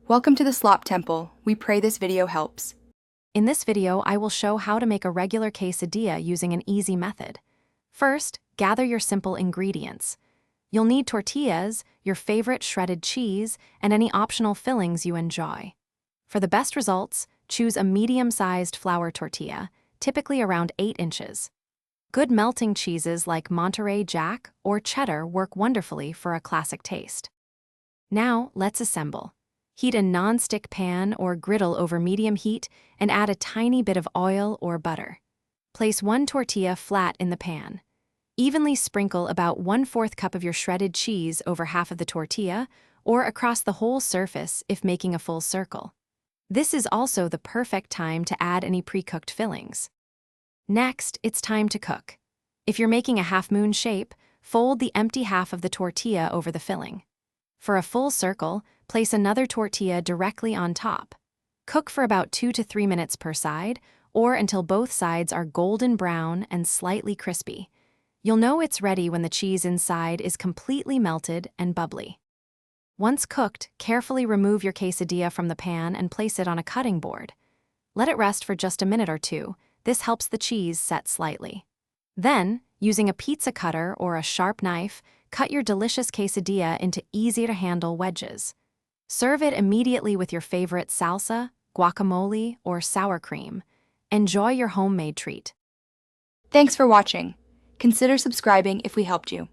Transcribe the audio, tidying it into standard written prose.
Welcome to the Slop Temple. We pray this video helps. In this video, I will show how to make a regular quesadilla using an easy method. First, gather your simple ingredients. You'll need tortillas, your favorite shredded cheese, and any optional fillings you enjoy. For the best results, choose a medium-sized flour tortilla, typically around 8 inches. Good melting cheeses like Monterey Jack or cheddar work wonderfully for a classic taste. Now, let's assemble. Heat a non-stick pan or griddle over medium heat and add a tiny bit of oil or butter. Place 1 tortilla flat in the pan. Evenly sprinkle about 1/4 cup of your shredded cheese over half of the tortilla or across the whole surface if making a full circle. This is also the perfect time to add any pre-cooked fillings. Next, it's time to cook. If you're making a half-moon shape, fold the empty half of the tortilla over the filling. For a full circle, place another tortilla directly on top. Cook for about 2 to 3 minutes per side, or until both sides are golden brown and slightly crispy. You'll know it's ready when the cheese inside is completely melted and bubbly. Once cooked, carefully remove your quesadilla from the pan and place it on a cutting board. Let it rest for just a minute or two. This helps the cheese set slightly. Then, using a pizza cutter or a sharp knife, cut your delicious quesadilla into easy-to-handle wedges. Serve it immediately with your favorite salsa, guacamole, or sour cream. Enjoy your homemade treat. Thanks for watching. Consider subscribing if we helped you.